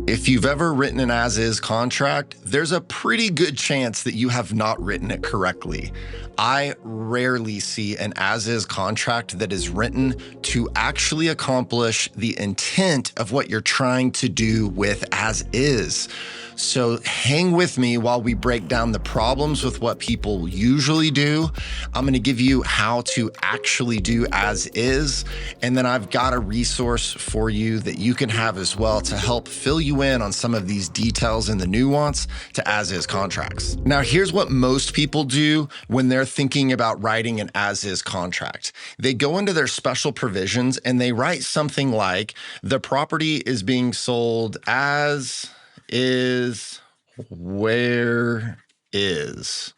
If you've ever written an as-is contract, there's a pretty good chance that you have not written it correctly. I rarely see an as-is contract that is written to actually accomplish the intent of what you're trying to do with as-is. So hang with me while we break down the problems with what people usually do. I'm going to give you how to actually do as is, and then I've got a resource for you that you can have as well to help fill you in on some of these details and the nuance to as is contracts. Now, here's what most people do when they're thinking about writing an as is contract. They go into their special provisions and they write something like, the property is being sold as is, where is.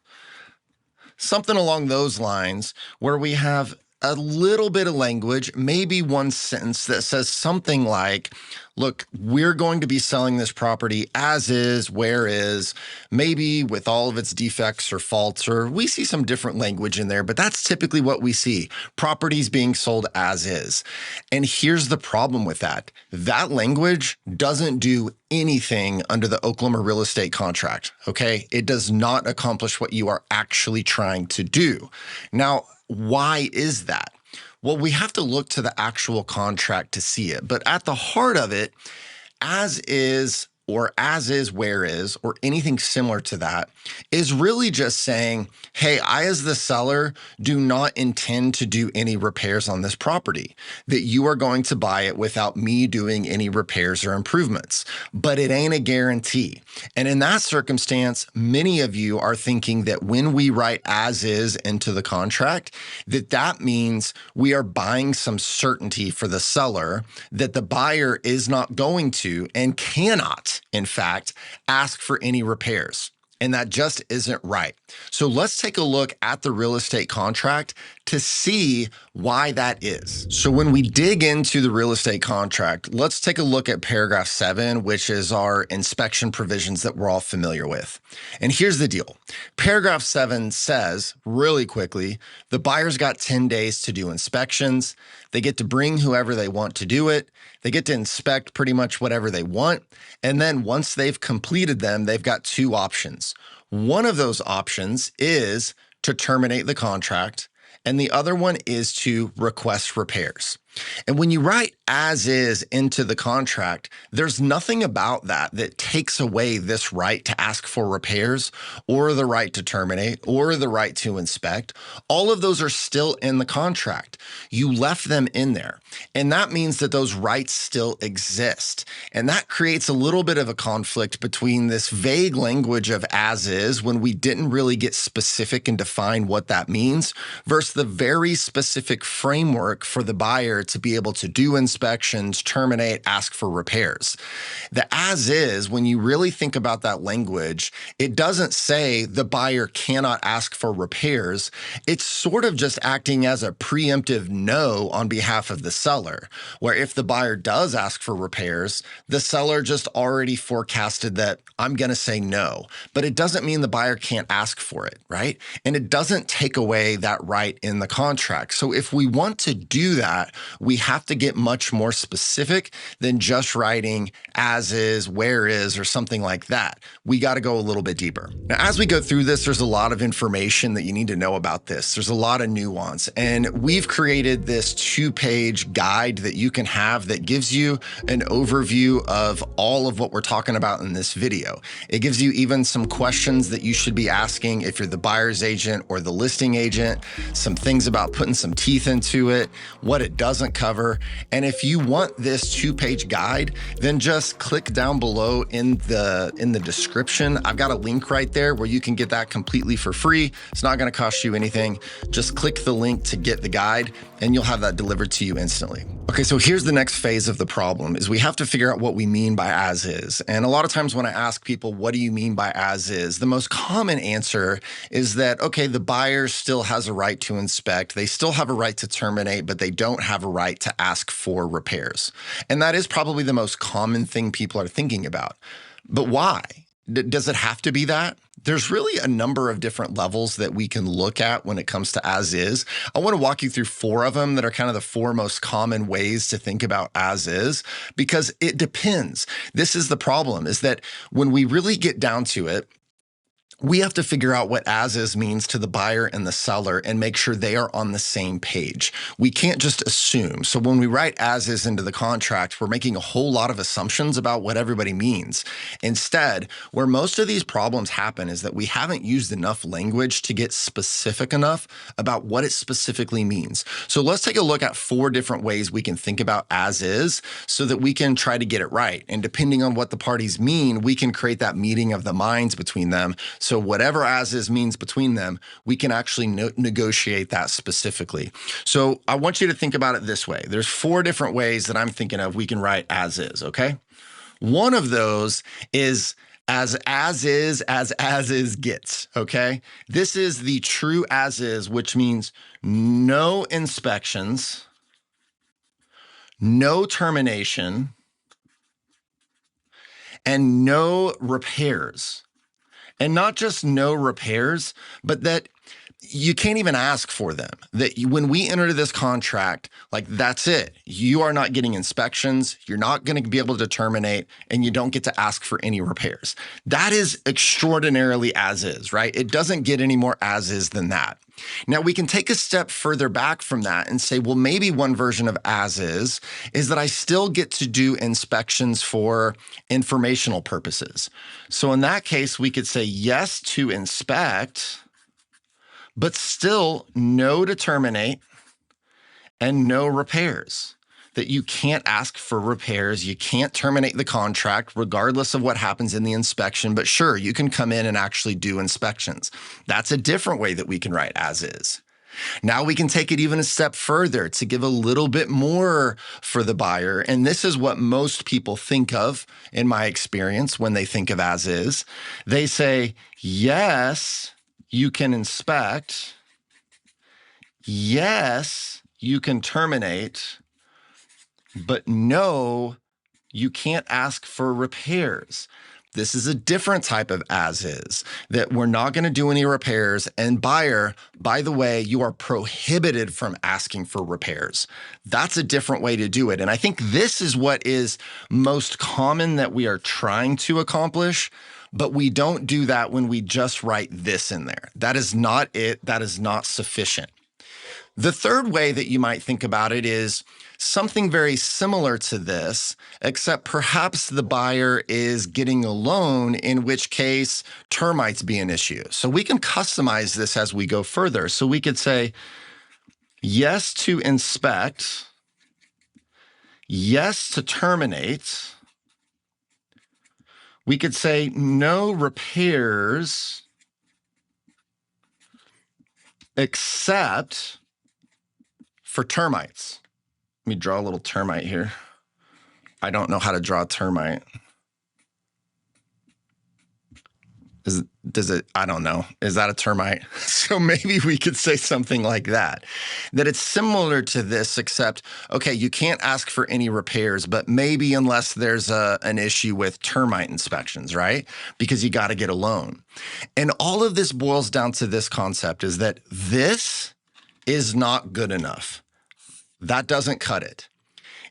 Something along those lines, where we have a little bit of language, maybe one sentence that says something like, look, we're going to be selling this property as is, where is, maybe with all of its defects or faults, or we see some different language in there, but that's typically what we see. Properties being sold as is. And here's the problem with that. That language doesn't do anything under the Oklahoma real estate contract, okay? It does not accomplish what you are actually trying to do. Now, why is that? Well, we have to look to the actual contract to see it. But at the heart of it, as is, or as is, where is, or anything similar to that is really just saying, hey, I as the seller do not intend to do any repairs on this property, that you are going to buy it without me doing any repairs or improvements, but it ain't a guarantee. And in that circumstance, many of you are thinking that when we write as is into the contract, that means we are buying some certainty for the seller that the buyer is not going to and cannot, in fact, ask for any repairs. And that just isn't right. So let's take a look at the real estate contract to see why that is. So when we dig into the real estate contract, let's take a look at paragraph 7, which is our inspection provisions that we're all familiar with. And here's the deal. Paragraph 7 says, really quickly, the buyer's got 10 days to do inspections. They get to bring whoever they want to do it. They get to inspect pretty much whatever they want. And then once they've completed them, they've got two options. One of those options is to terminate the contract, and the other one is to request repairs. And when you write as is into the contract, there's nothing about that takes away this right to ask for repairs or the right to terminate or the right to inspect. All of those are still in the contract. You left them in there. And that means that those rights still exist. And that creates a little bit of a conflict between this vague language of as is, when we didn't really get specific and define what that means, versus the very specific framework for the buyer to be able to do inspections, terminate, ask for repairs. The as is, when you really think about that language, it doesn't say the buyer cannot ask for repairs. It's sort of just acting as a preemptive no on behalf of the seller, where if the buyer does ask for repairs, the seller just already forecasted that I'm going to say no, but it doesn't mean the buyer can't ask for it, right? And it doesn't take away that right in the contract. So if we want to do that, we have to get much more specific than just writing as is, where is, or something like that. We got to go a little bit deeper. Now, as we go through this, there's a lot of information that you need to know about this. There's a lot of nuance, and we've created this 2-page guide that you can have that gives you an overview of all of what we're talking about in this video. It gives you even some questions that you should be asking if you're the buyer's agent or the listing agent, some things about putting some teeth into it, what it doesn't cover. And if you want this 2-page guide, then just click down below in the description. I've got a link right there where you can get that completely for free. It's not going to cost you anything. Just click the link to get the guide and you'll have that delivered to you instantly. Okay, so here's the next phase of the problem is we have to figure out what we mean by as is. And a lot of times when I ask people, what do you mean by as is? The most common answer is that, okay, the buyer still has a right to inspect. They still have a right to terminate, but they don't have a right to ask for repairs. And that is probably the most common thing people are thinking about. But why? Does it have to be that? There's really a number of different levels that we can look at when it comes to as is. I want to walk you through 4 of them that are kind of the 4 most common ways to think about as is, because it depends. This is the problem, is that when we really get down to it, we have to figure out what as is means to the buyer and the seller and make sure they are on the same page. We can't just assume. So when we write as is into the contract, we're making a whole lot of assumptions about what everybody means. Instead, where most of these problems happen is that we haven't used enough language to get specific enough about what it specifically means. So let's take a look at 4 different ways we can think about as is so that we can try to get it right. And depending on what the parties mean, we can create that meeting of the minds between them. So whatever as is means between them, we can actually negotiate that specifically. So I want you to think about it this way. There's 4 different ways that I'm thinking of we can write as is, okay? One of those is as is gets, okay? This is the true as is, which means no inspections, no termination, and no repairs. And not just no repairs, but that you can't even ask for them. That when we enter this contract, like that's it. You are not getting inspections. You're not going to be able to terminate, and you don't get to ask for any repairs. That is extraordinarily as is, right? It doesn't get any more as is than that. Now we can take a step further back from that and say, well, maybe one version of as is that I still get to do inspections for informational purposes. So in that case, we could say yes to inspect, but still no to terminate and no repairs. That you can't ask for repairs, you can't terminate the contract regardless of what happens in the inspection, but sure, you can come in and actually do inspections. That's a different way that we can write as is. Now we can take it even a step further to give a little bit more for the buyer. And this is what most people think of in my experience when they think of as is. They say, yes, you can inspect. Yes, you can terminate. But no, you can't ask for repairs. This is a different type of as is, that we're not going to do any repairs. And buyer, by the way, you are prohibited from asking for repairs. That's a different way to do it. And I think this is what is most common that we are trying to accomplish, but we don't do that when we just write this in there. That is not it. That is not sufficient. The third way that you might think about it is something very similar to this, except perhaps the buyer is getting a loan, in which case termites be an issue. So we can customize this as we go further. So we could say yes to inspect, yes to terminate. We could say no repairs except for termites. Let me draw a little termite here. I don't know how to draw a termite. Does it? I don't know. Is that a termite? So maybe we could say something like that it's similar to this, except, okay, you can't ask for any repairs, but maybe unless there's an issue with termite inspections, right? Because you got to get a loan. And all of this boils down to this concept, is that this is not good enough. That doesn't cut it.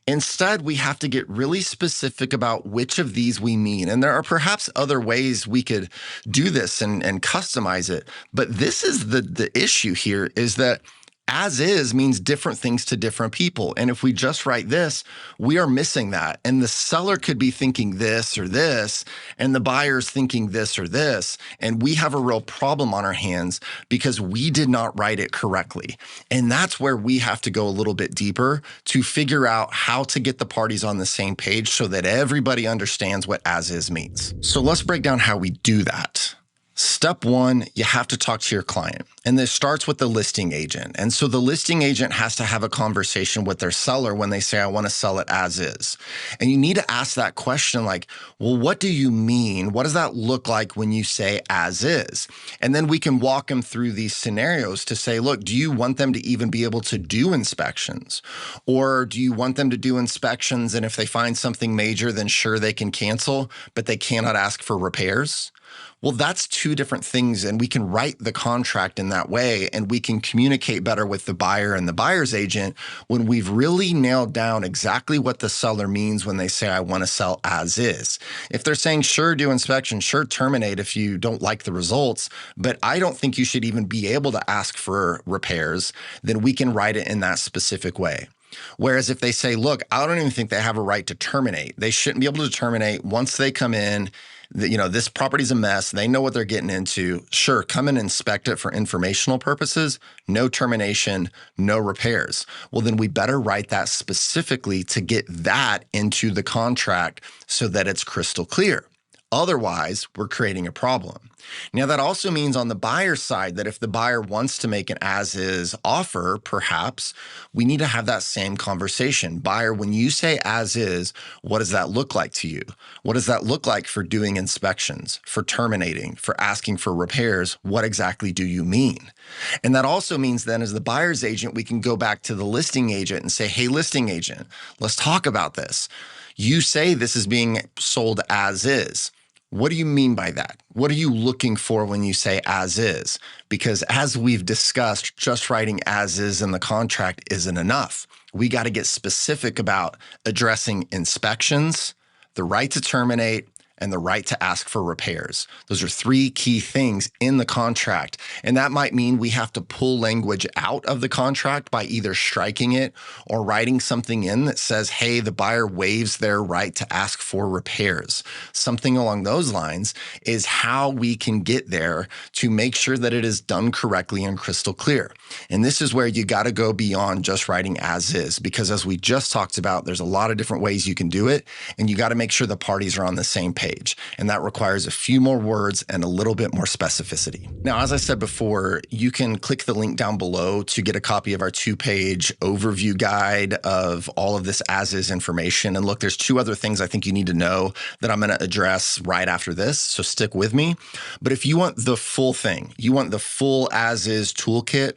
Instead, we have to get really specific about which of these we mean. And there are perhaps other ways we could do this and customize it. But this is the issue here, is that as is means different things to different people. And if we just write this, we are missing that. And the seller could be thinking this or this, and the buyer's thinking this or this. And we have a real problem on our hands because we did not write it correctly. And that's where we have to go a little bit deeper to figure out how to get the parties on the same page so that everybody understands what as is means. So let's break down how we do that. Step 1, you have to talk to your client. And this starts with the listing agent. And so the listing agent has to have a conversation with their seller when they say, I want to sell it as is. And you need to ask that question like, well, what do you mean? What does that look like when you say as is? And then we can walk them through these scenarios to say, look, do you want them to even be able to do inspections? Or do you want them to do inspections, and if they find something major, then sure, they can cancel, but they cannot ask for repairs? Well, that's two different things, and we can write the contract in that way, and we can communicate better with the buyer and the buyer's agent when we've really nailed down exactly what the seller means when they say, I want to sell as is. If they're saying, sure, do inspection, sure, terminate if you don't like the results, but I don't think you should even be able to ask for repairs, then we can write it in that specific way. Whereas if they say, look, I don't even think they have a right to terminate. They shouldn't be able to terminate once they come in. This property's a mess. They know what they're getting into. Sure, come and inspect it for informational purposes. No termination, no repairs. Well, then we better write that specifically to get that into the contract so that it's crystal clear. Otherwise, we're creating a problem. Now, that also means on the buyer side that if the buyer wants to make an as-is offer, perhaps, we need to have that same conversation. Buyer, when you say as-is, what does that look like to you? What does that look like for doing inspections, for terminating, for asking for repairs? What exactly do you mean? And that also means then as the buyer's agent, we can go back to the listing agent and say, hey, listing agent, let's talk about this. You say this is being sold as is. What do you mean by that? What are you looking for when you say as is? Because as we've discussed, just writing as is in the contract isn't enough. We got to get specific about addressing inspections, the right to terminate, and the right to ask for repairs. Those are three key things in the contract. And that might mean we have to pull language out of the contract by either striking it or writing something in that says, hey, the buyer waives their right to ask for repairs. Something along those lines is how we can get there to make sure that it is done correctly and crystal clear. And this is where you got to go beyond just writing as is, because as we just talked about, there's a lot of different ways you can do it, and you got to make sure the parties are on the same page. And that requires a few more words and a little bit more specificity. Now, as I said before, you can click the link down below to get a copy of our 2-page overview guide of all of this as-is information. And look, there's 2 other things I think you need to know that I'm going to address right after this, so stick with me. But if you want the full thing, you want the full as-is toolkit,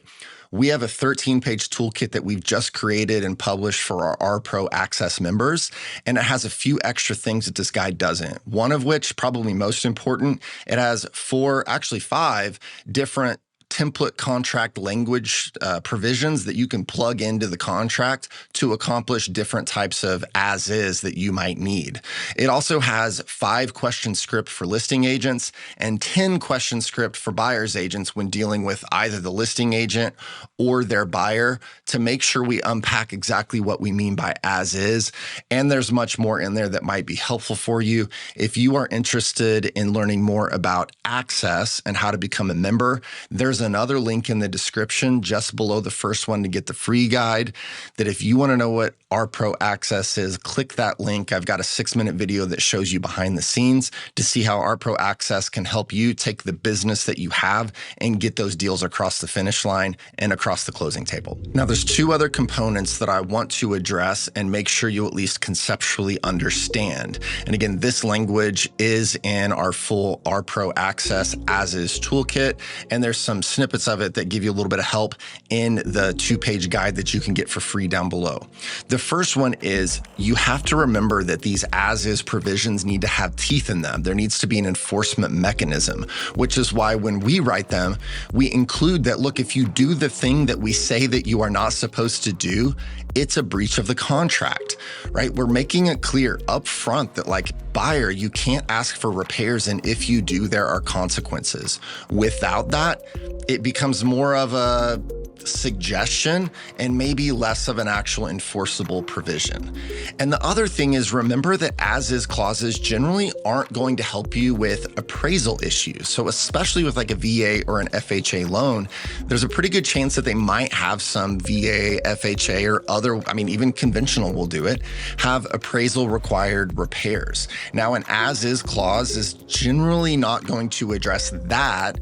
we have a 13-page toolkit that we've just created and published for our Pro Access members, and it has a few extra things that this guide doesn't. One of which, probably most important, it has 5 different template contract language provisions that you can plug into the contract to accomplish different types of as-is that you might need. It also has 5 question script for listing agents and 10 question script for buyer's agents when dealing with either the listing agent or their buyer to make sure we unpack exactly what we mean by as-is. And there's much more in there that might be helpful for you. If you are interested in learning more about access and how to become a member, there's another link in the description just below the first one to get the free guide that if you want to know what our Pro Access is, click that link. I've got a 6-minute video that shows you behind the scenes to see how our Pro Access can help you take the business that you have and get those deals across the finish line and across the closing table. Now, there's 2 other components that I want to address and make sure you at least conceptually understand. And again, this language is in our full our Pro Access as-is toolkit, and there's some snippets of it that give you a little bit of help in the 2-page guide that you can get for free down below. The first one is you have to remember that these as-is provisions need to have teeth in them. There needs to be an enforcement mechanism, which is why when we write them, we include that, look, if you do the thing that we say that you are not supposed to do, it's a breach of the contract, right? We're making it clear up front that, like, buyer, you can't ask for repairs, and if you do, there are consequences. Without that, it becomes more of a suggestion and maybe less of an actual enforceable provision. And the other thing is, remember that as-is clauses generally aren't going to help you with appraisal issues. So especially with like a VA or an FHA loan, there's a pretty good chance that they might have some VA, FHA, or other, even conventional will do it, have appraisal required repairs. Now, an as-is clause is generally not going to address that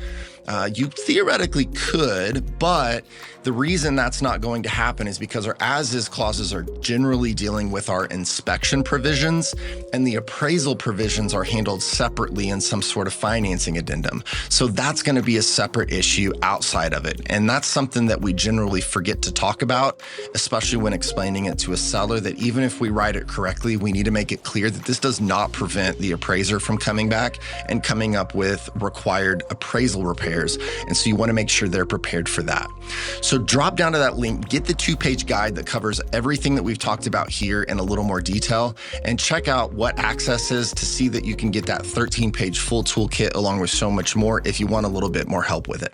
You theoretically could, but the reason that's not going to happen is because our as-is clauses are generally dealing with our inspection provisions, and the appraisal provisions are handled separately in some sort of financing addendum. So that's going to be a separate issue outside of it. And that's something that we generally forget to talk about, especially when explaining it to a seller, that even if we write it correctly, we need to make it clear that this does not prevent the appraiser from coming back and coming up with required appraisal repairs. And so you want to make sure they're prepared for that. So drop down to that link, get the 2-page guide that covers everything that we've talked about here in a little more detail, and check out what Access is to see that you can get that 13-page full toolkit along with so much more if you want a little bit more help with it.